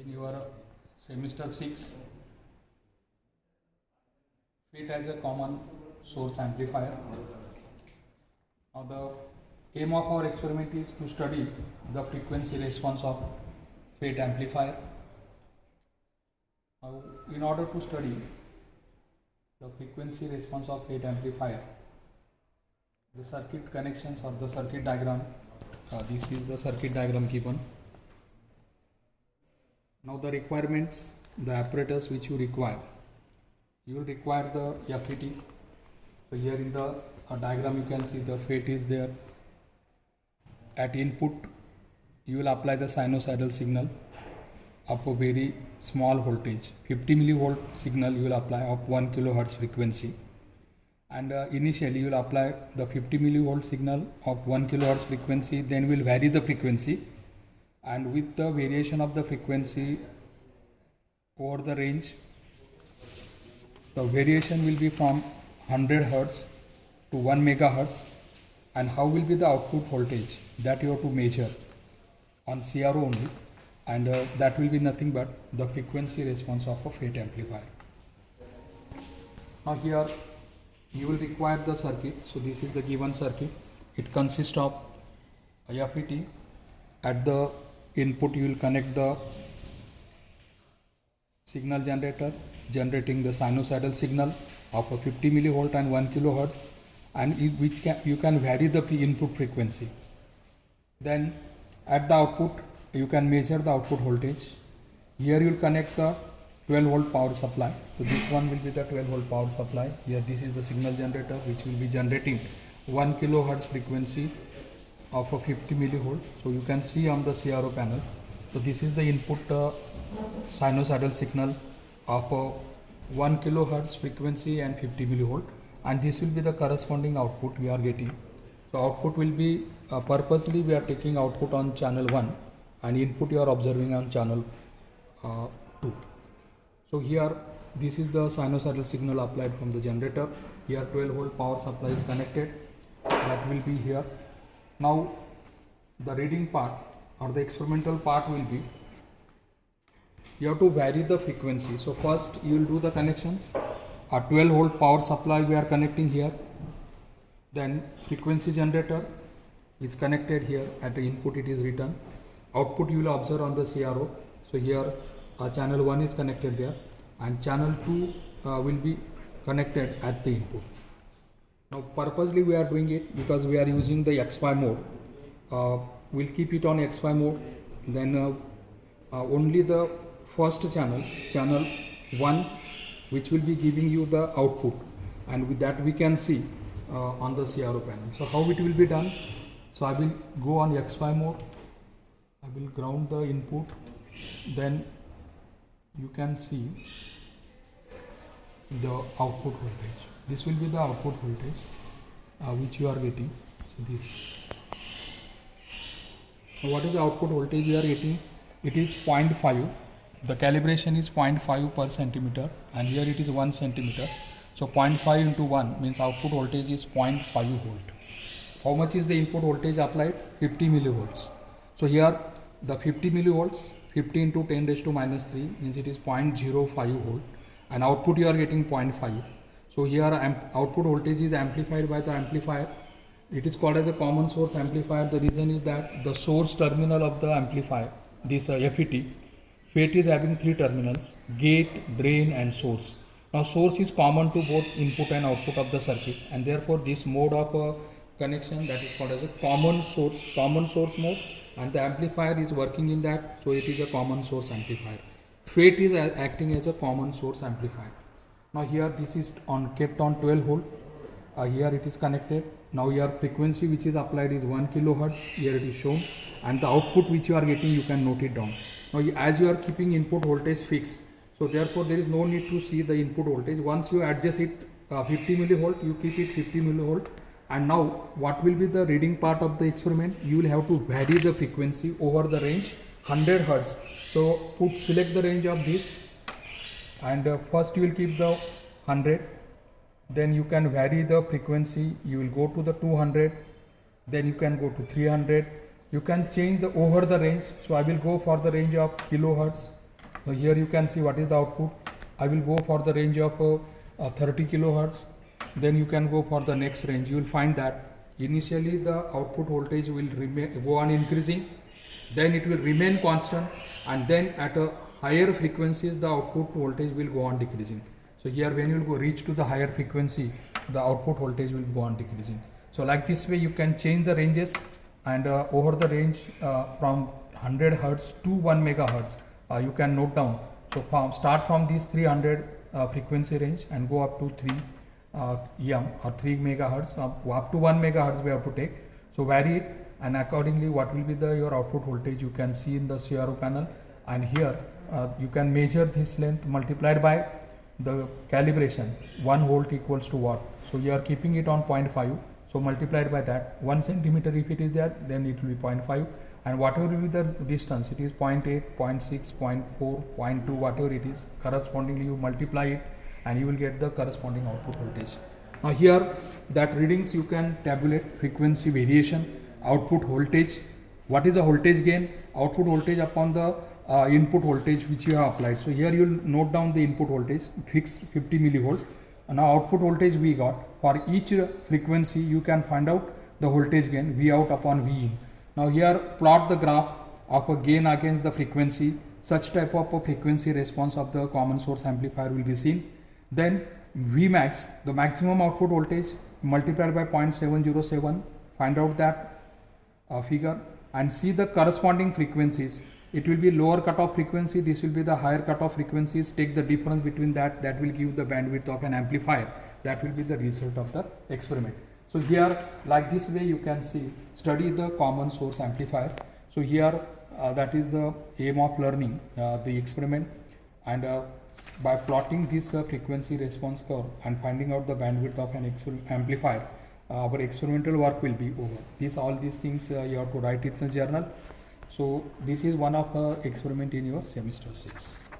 in your semester 6 FET as a common source amplifier. Now the aim of our experiment is to study the frequency response of FET amplifier. Now in order to study the frequency response of FET amplifier, the circuit connections or the circuit diagram, this is the circuit diagram given. Now the requirements, the apparatus which you require, you will require the FET. So here in the diagram you can see the FET is there. At input you will apply the sinusoidal signal of a very small voltage, 50 millivolt signal you will apply of 1 kilohertz frequency, and initially you will apply the 50 millivolt signal of 1 kilohertz frequency, then we will vary the frequency, and with the variation of the frequency over the range, the variation will be from 100 hertz to 1 megahertz. And how will be the output voltage, that you have to measure on CRO only, and that will be nothing but the frequency response of a FET amplifier. Now here you will require the circuit. So this is the given circuit. It consists of a FET. At the input you will connect the signal generator generating the sinusoidal signal of a 50 millivolt and 1 kilohertz, and you can vary the input frequency. Then at the output you can measure the output voltage. Here you will connect the 12 volt power supply. So this one will be the 12 volt power supply. Here this is the signal generator which will be generating 1 kilohertz frequency of a 50 millivolt. So you can see on the CRO panel. So this is the input sinusoidal signal of a 1 kilohertz frequency and 50 millivolt, and this will be the corresponding output we are getting. So output will be purposely we are taking output on channel 1 and input you are observing on channel 2. So here this is the sinusoidal signal applied from the generator. Here 12 volt power supply is connected, that will be here. Now the reading part or the experimental part will be, you have to vary the frequency. So first you will do the connections. A 12 volt power supply we are connecting here, then frequency generator is connected here. At the input it is written, output you will observe on the CRO. So here channel 1 is connected there, and channel 2 will be connected at the input. Now purposely we are doing it because we are using the XY mode. We'll keep it on XY mode, then only the first channel, channel 1, which will be giving you the output, and with that we can see on the CRO panel. So how it will be done? So I will go on XY mode, I will ground the input, then you can see the output voltage. This will be the output voltage which you are getting. So this. So what is the output voltage you are getting? It is 0.5. The calibration is 0.5 per centimeter, and here it is 1 centimeter. So 0.5 into 1 means output voltage is 0.5 volt. How much is the input voltage applied? 50 millivolts. So here the 50 millivolts, 50 into 10 raised to minus 3 means it is 0.05 volt, and output you are getting 0.5. So here output voltage is amplified by the amplifier. It is called as a common source amplifier. The reason is that the source terminal of the amplifier, this FET is having 3 terminals: gate, drain and source. Now source is common to both input and output of the circuit, and therefore this mode of connection, that is called as a common source mode, and the amplifier is working in that, so it is a common source amplifier. FET is acting as a common source amplifier. Now here this is kept on 12 volt. Here it is connected. Now here frequency which is applied is 1 kilohertz. Here it is shown, and the output which you are getting, you can note it down. Now as you are keeping input voltage fixed, so therefore there is no need to see the input voltage. Once you adjust it 50 millivolt, you keep it 50 millivolt. And now what will be the reading part of the experiment? You will have to vary the frequency over the range 100 hertz. So select the range of this, and first you will keep the 100, then you can vary the frequency. You will go to the 200, then you can go to 300. You can change the over the range. So I will go for the range of kilohertz. So here you can see what is the output. I will go for the range of 30 kilohertz. Then you can go for the next range. You will find that initially the output voltage will go on increasing, then it will remain constant, and then at a higher frequencies the output voltage will go on decreasing. So here when you will go reach to the higher frequency, the output voltage will go on decreasing. So like this way you can change the ranges, and over the range from 100 hertz to 1 megahertz you can note down. So start from this 300 frequency range and go up to 3 EM or 3 megahertz, up to 1 megahertz we have to take. So vary it, and accordingly what will be your output voltage you can see in the CRO panel. And here you can measure this length multiplied by the calibration. 1 volt equals to what? So you are keeping it on 0.5. So multiplied by that, 1 centimeter if it is there, then it will be 0.5, and whatever will be the distance, it is 0.8, 0.6, 0.4, 0.2, whatever it is, correspondingly you multiply it and you will get the corresponding output voltage. Now here that readings you can tabulate: frequency variation, output voltage, what is the voltage gain, output voltage upon the input voltage which you have applied. So here you will note down the input voltage fixed 50 millivolt. Now output voltage we got. For each frequency you can find out the voltage gain, V out upon V in. Now here plot the graph of a gain against the frequency. Such type of a frequency response of the common source amplifier will be seen. Then V max, the maximum output voltage, multiplied by 0.707, find out that figure and see the corresponding frequencies. It will be lower cutoff frequency, this will be the higher cutoff frequencies. Take the difference between that, that will give the bandwidth of an amplifier. That will be the result of the experiment. So here like this way you can see, study the common source amplifier. So here that is the aim of learning the experiment, and by plotting this frequency response curve and finding out the bandwidth of an amplifier, our experimental work will be over. All these things you have to write it in the journal. So this is one of the experiment in your semester 6.